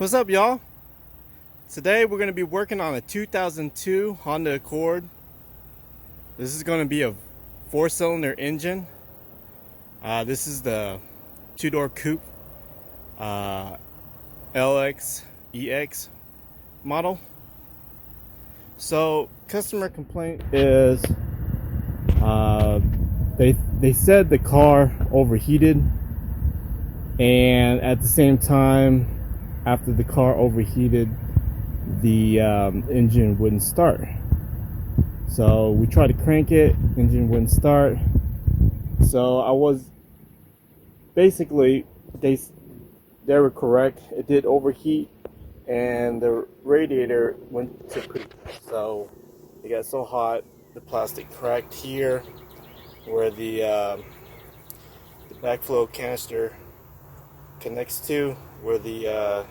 What's up, y'all? Today we're going to be working on a 2002 Honda Accord. This is going to be a 4-cylinder engine. This is the 2-door coupe LX EX model. So customer complaint is they said the car overheated, and at the same time, after the car overheated, the engine wouldn't start. So we tried to crank it, engine wouldn't start. So I was basically, they were correct. It did overheat, and the radiator went to poop. So it got so hot, the plastic cracked here, where the backflow canister connects to, where the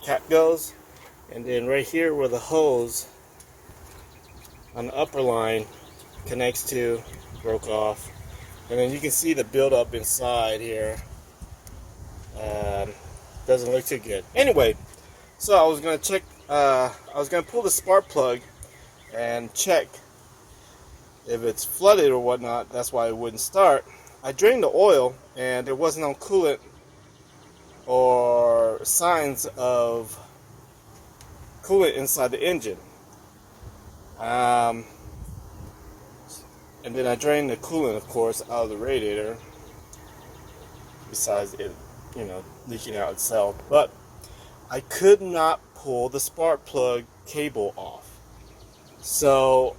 cap goes, and then right here where the hose on the upper line connects to broke off, and then you can see the buildup inside here. Doesn't look too good. Anyway, so I was gonna check. I was gonna pull the spark plug and check if it's flooded or whatnot. That's why it wouldn't start. I drained the oil, and there wasn't no coolant or signs of coolant inside the engine. And then I drained the coolant, of course, out of the radiator, besides it, leaking out itself. But I could not pull the spark plug cable off. So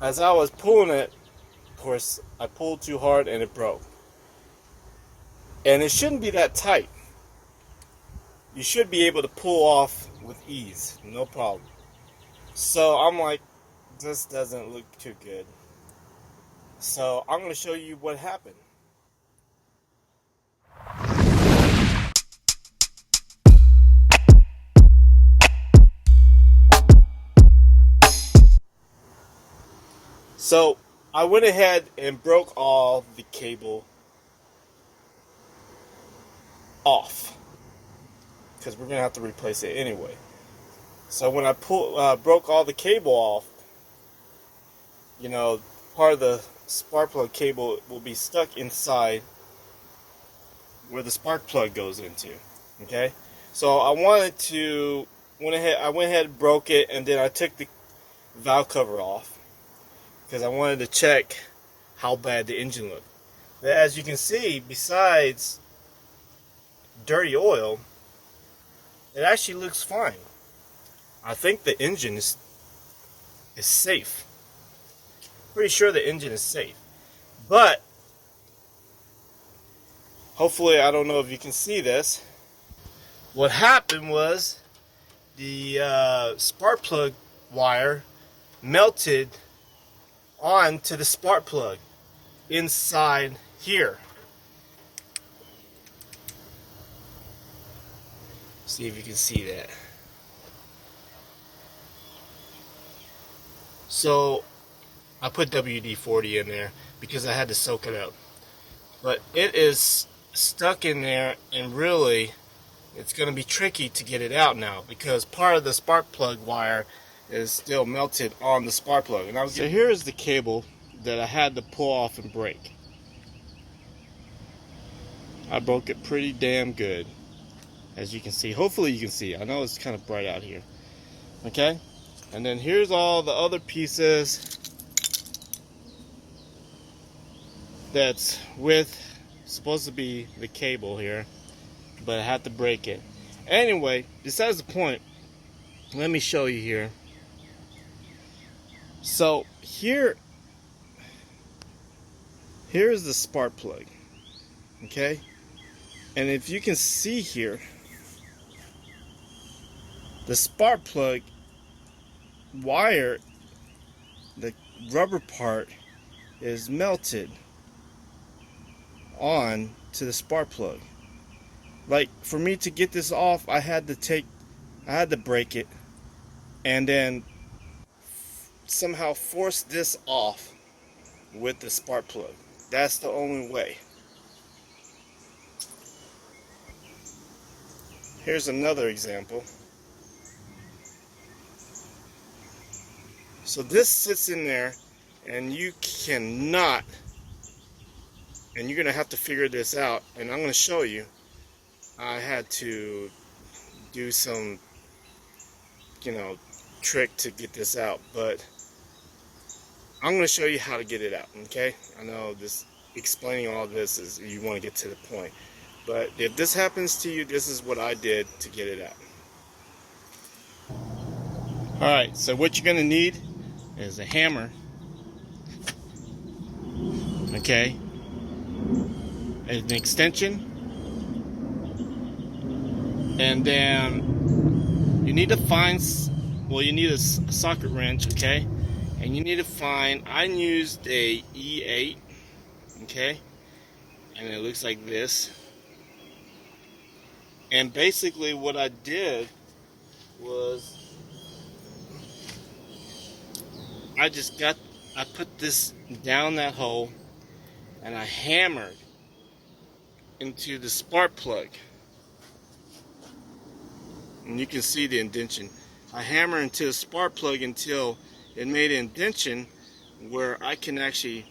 as I was pulling it, of course, I pulled too hard and it broke. And it shouldn't be that tight. You should be able to pull off with ease, no problem. So I'm like, this doesn't look too good. So I'm going to show you what happened. So I went ahead and broke all the cable off, because we're going to have to replace it anyway. So when I broke all the cable off, part of the spark plug cable will be stuck inside where the spark plug goes into. Okay, so I went ahead and broke it, and then I took the valve cover off because I wanted to check how bad the engine looked. But as you can see, besides dirty oil, it actually looks fine. I think the engine is safe. Pretty sure the engine is safe. But hopefully, I don't know if you can see this. What happened was the spark plug wire melted onto the spark plug inside here. See if you can see that. So I put WD-40 in there because I had to soak it up. But it is stuck in there, and really it's going to be tricky to get it out now because part of the spark plug wire is still melted on the spark plug. So here's the cable that I had to pull off and break. I broke it pretty damn good, as you can see. Hopefully you can see. I know it's kind of bright out here. Okay? And then here's all the other pieces that's supposed to be the cable here, but I had to break it. Anyway, besides the point, let me show you here. So here's the spark plug. Okay? And if you can see here, the spark plug wire, the rubber part, is melted on to the spark plug. Like, for me to get this off, I had to break it and then somehow force this off with the spark plug. That's the only way. Here's another example. So this sits in there, and you cannot, and you're gonna have to figure this out, and I'm gonna show you. I had to do some, trick to get this out, but I'm gonna show you how to get it out, okay? I know this explaining all this is you want to get to the point, but if this happens to you, this is what I did to get it out. All right, so what you're gonna need is a hammer, okay, an extension, and then you need to find, you need a socket wrench, okay, and you need to find, I used a E8, okay, and it looks like this, and basically what I did was I put this down that hole, and I hammered into the spark plug. And you can see the indentation. I hammer into the spark plug until it made an indentation where I can actually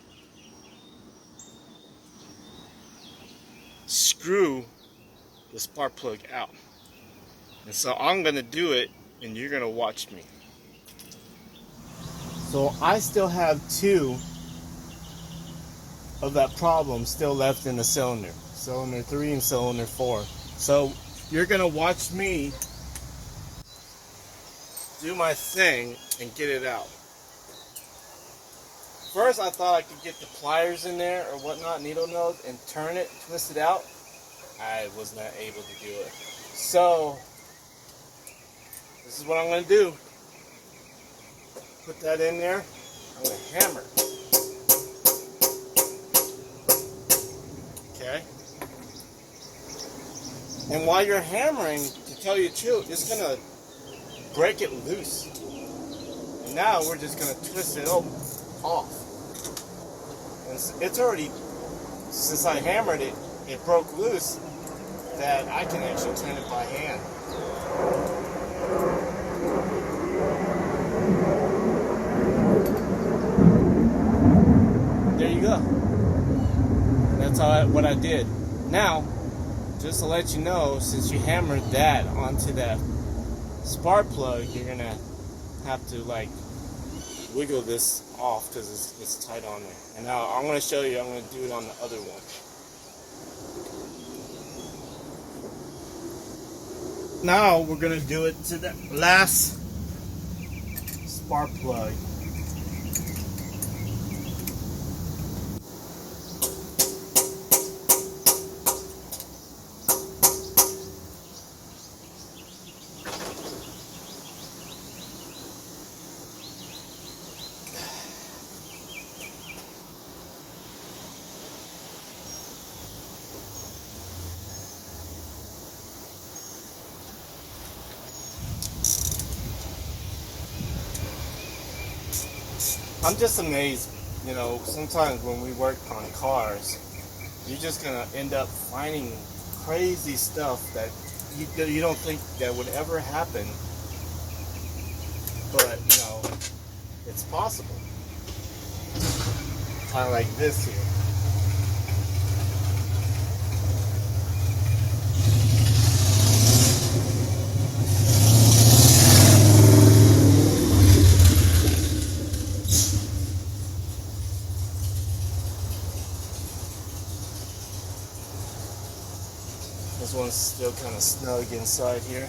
screw the spark plug out. And so I'm gonna do it, and you're gonna watch me. So I still have 2 of that problem still left in the cylinder. Cylinder 3 and cylinder 4. So you're gonna watch me do my thing and get it out. First I thought I could get the pliers in there or whatnot, needle nose, and turn it, twist it out. I was not able to do it. So this is what I'm gonna do. Put that in there. I'm gonna hammer. Okay. And while you're hammering, to tell you the truth, it's gonna break it loose. And now we're just gonna twist it off. And it's already, since I hammered it, it broke loose, that I can actually turn it by hand. There you go. That's what I did. Now, just to let you know, since you hammered that onto that spark plug, you're gonna have to wiggle this off because it's tight on there. And now I'm gonna show you. I'm gonna do it on the other one. Now we're gonna do it to the last spark plug. I'm just amazed, sometimes when we work on cars, you're just gonna end up finding crazy stuff that you don't think that would ever happen, but it's possible. Kind of like this here. This one's still kind of snug inside here.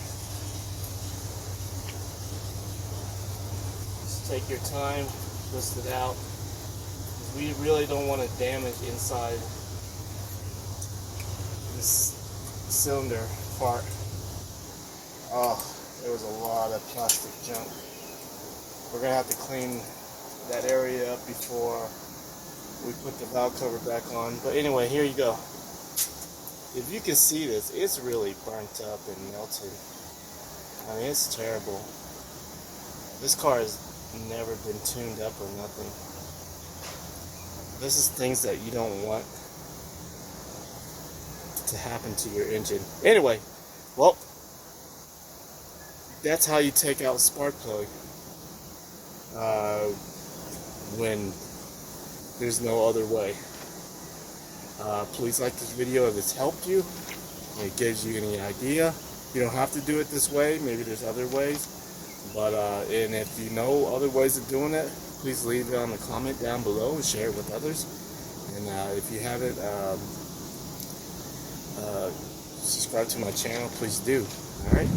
Just take your time, twist it out. We really don't want to damage inside this cylinder part. Oh, there was a lot of plastic junk. We're gonna have to clean that area up before we put the valve cover back on. But anyway, here you go. If you can see this, it's really burnt up and melted. I mean, it's terrible. This car has never been tuned up or nothing. This is things that you don't want to happen to your engine. Anyway, well, that's how you take out spark plug when there's no other way. Please like this video if it's helped you and it gives you any idea. You don't have to do it this way. Maybe there's other ways. But and if you know other ways of doing it, please leave it on the comment down below and share it with others. And if you haven't subscribed to my channel, please do. All right.